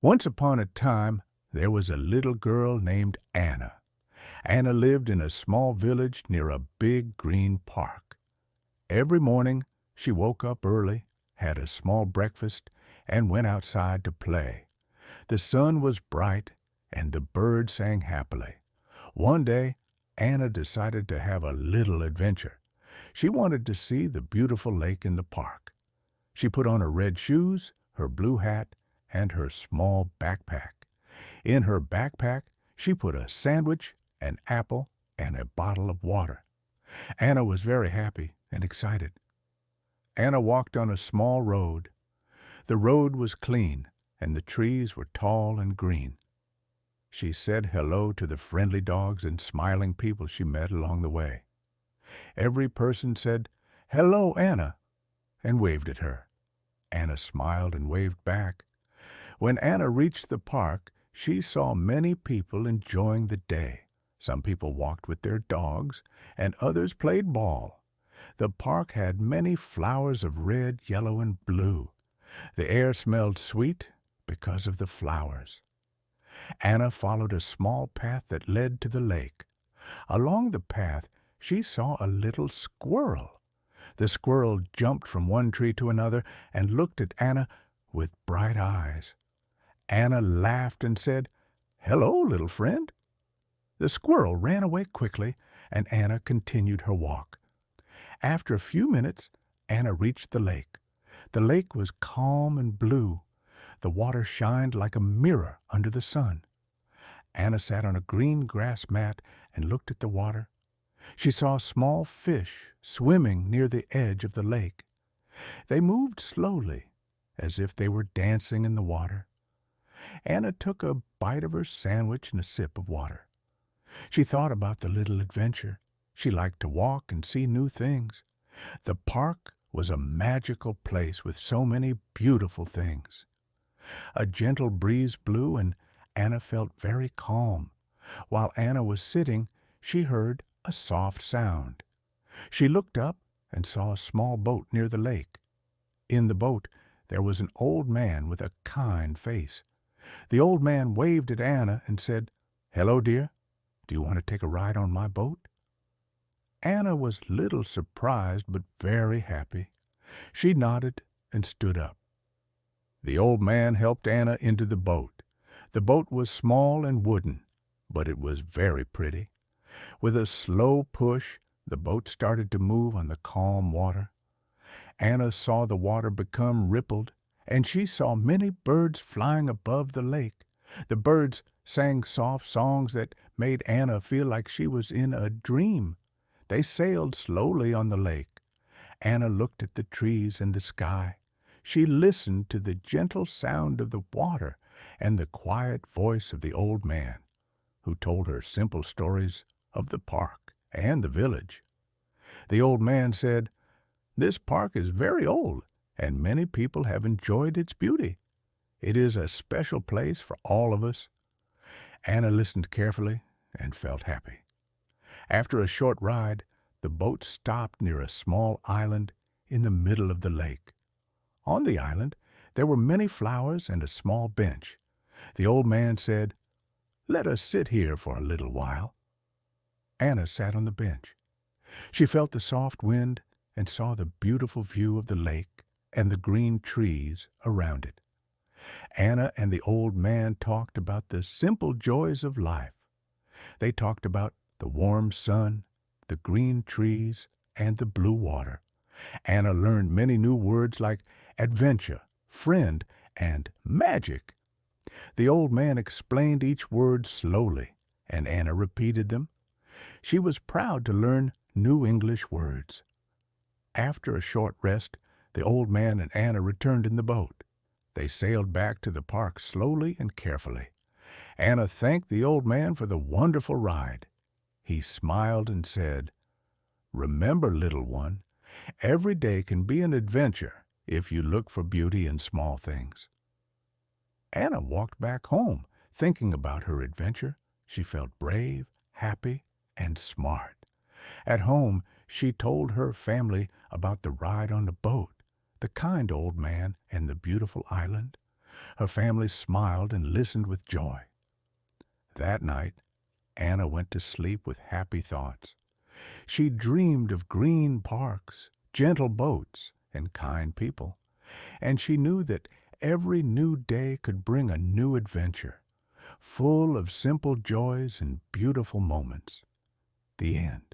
Once upon a time, there was a little girl named Anna. Anna lived in a small village near a big green park. Every morning, she woke up early, had a small breakfast, and went outside to play. The sun was bright, and the birds sang happily. One day, Anna decided to have a little adventure. She wanted to see the beautiful lake in the park. She put on her red shoes, her blue hat, and her small backpack. In her backpack, she put a sandwich, an apple, and a bottle of water. Anna was very happy and excited. Anna walked on a small road. The road was clean, and the trees were tall and green. She said hello to the friendly dogs and smiling people she met along the way. Every person said, "Hello, Anna," and waved at her. Anna smiled and waved back. When Anna reached the park, she saw many people enjoying the day. Some people walked with their dogs, and others played ball. The park had many flowers of red, yellow, and blue. The air smelled sweet because of the flowers. Anna followed a small path that led to the lake. Along the path, she saw a little squirrel. The squirrel jumped from one tree to another and looked at Anna with bright eyes. Anna laughed and said, "Hello, little friend." The squirrel ran away quickly, and Anna continued her walk. After a few minutes, Anna reached the lake. The lake was calm and blue. The water shined like a mirror under the sun. Anna sat on a green grass mat and looked at the water. She saw small fish swimming near the edge of the lake. They moved slowly, as if they were dancing in the water. Anna took a bite of her sandwich and a sip of water. She thought about the little adventure. She liked to walk and see new things. The park was a magical place with so many beautiful things. A gentle breeze blew, and Anna felt very calm. While Anna was sitting, she heard a soft sound. She looked up and saw a small boat near the lake. In the boat, there was an old man with a kind face. The old man waved at Anna and said, "Hello, dear. Do you want to take a ride on my boat?" Anna was little surprised but very happy. She nodded and stood up. The old man helped Anna into the boat. The boat was small and wooden, but it was very pretty. With a slow push, the boat started to move on the calm water. Anna saw the water become rippled, and she saw many birds flying above the lake. The birds sang soft songs that made Anna feel like she was in a dream. They sailed slowly on the lake. Anna looked at the trees and the sky. She listened to the gentle sound of the water and the quiet voice of the old man, who told her simple stories of the park and the village. The old man said, "This park is very old, and many people have enjoyed its beauty. It is a special place for all of us." Anna listened carefully and felt happy. After a short ride, the boat stopped near a small island in the middle of the lake. On the island, there were many flowers and a small bench. The old man said, "Let us sit here for a little while." Anna sat on the bench. She felt the soft wind and saw the beautiful view of the lake and the green trees around it. Anna and the old man talked about the simple joys of life. They talked about the warm sun, the green trees, and the blue water. Anna learned many new words like adventure, friend, and magic. The old man explained each word slowly, and Anna repeated them. She was proud to learn new English words. After a short rest, the old man and Anna returned in the boat. They sailed back to the park slowly and carefully. Anna thanked the old man for the wonderful ride. He smiled and said, "Remember, little one, every day can be an adventure if you look for beauty in small things." Anna walked back home, thinking about her adventure. She felt brave, happy, and smart. At home, she told her family about the ride on the boat, the kind old man, and the beautiful island. Her family smiled and listened with joy. That night, Anna went to sleep with happy thoughts. She dreamed of green parks, gentle boats, and kind people, and she knew that every new day could bring a new adventure, full of simple joys and beautiful moments. The end.